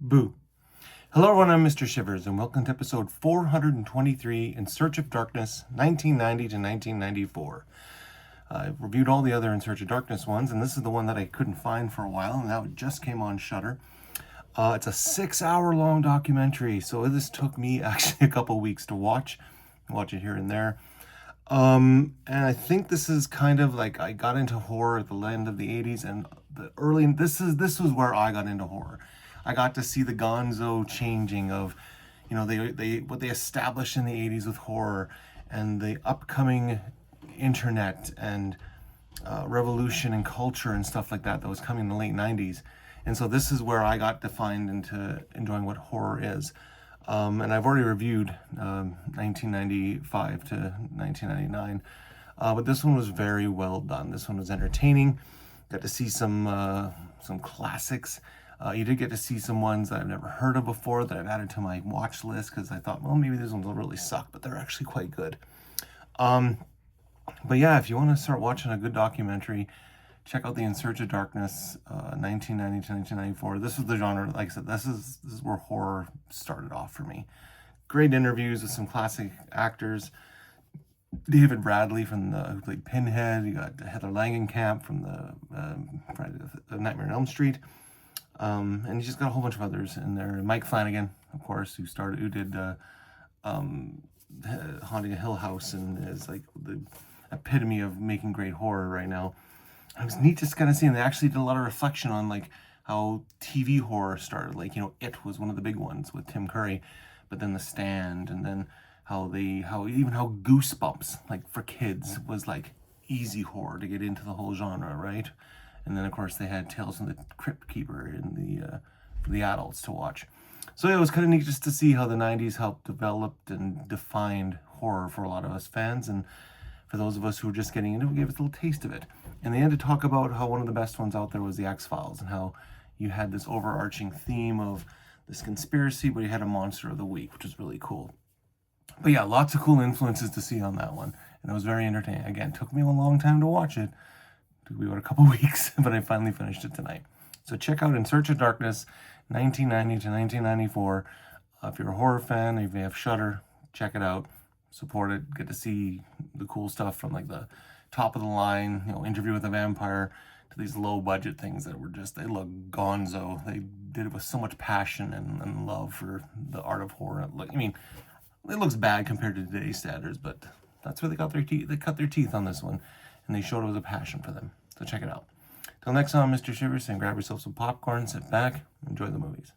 Boo. Hello everyone, I'm Mr. Shivers, and welcome to episode 423, In Search of Darkness, 1990 to 1994. I've reviewed all the other In Search of Darkness ones, and this is the one that I couldn't find for a while, and now it just came on Shudder. It's a 6-hour-long documentary, so this took me actually a couple weeks to watch it here and there. And I think this is kind of like I got into horror at the end of the 80s and this was where I got into horror. I got to see the gonzo changing of, what they established in the 80s with horror and the upcoming internet and revolution and culture and stuff like that was coming in the late 90s. And so this is where I got defined into enjoying what horror is. And I've already reviewed 1995 to 1999, but this one was very well done. This one was entertaining. Got to see some classics. You did get to see some ones that I've never heard of before that I've added to my watch list because I thought, well, maybe these ones will really suck, but they're actually quite good. But yeah, if you want to start watching a good documentary, check out the In Search of Darkness, 1990 to 1994. This is the genre, like I said, this is where horror started off for me. Great interviews with some classic actors. David Bradley who played Pinhead. You got Heather Langenkamp from the Nightmare on Elm Street. And you just got a whole bunch of others in there. Mike Flanagan, of course, who did Haunting a Hill House and is like the epitome of making great horror right now. It was neat just kind of seeing they actually did a lot of reflection on like how TV horror started. Like, It was one of the big ones with Tim Curry, but then The Stand, and then how Goosebumps, like for kids, was like easy horror to get into the whole genre, right? And then of course they had Tales from the Crypt Keeper for the adults to watch. So yeah, it was kind of neat just to see how the 90s helped develop and defined horror for a lot of us fans, and for those of us who were just getting into it, gave us a little taste of it. And they had to talk about how one of the best ones out there was the X-Files, and how you had this overarching theme of this conspiracy, but you had a monster of the week, which was really cool. But yeah, lots of cool influences to see on that one, and it was very entertaining. Again, it took me a long time to watch it. It took me about a couple weeks, but I finally finished it tonight. So check out In Search of Darkness, 1990 to 1994. If you're a horror fan, if you have Shudder, check it out. Support it. Get to see the cool stuff from like the top of the line, Interview with a Vampire, to these low budget things that were they look gonzo. They did it with so much passion and love for the art of horror. It looks bad compared to today's standards, but that's where they got their teeth. They cut their teeth on this one, and they showed it was a passion for them. So check it out. Till next time, Mr. Shivers, and grab yourself some popcorn, sit back, enjoy the movies.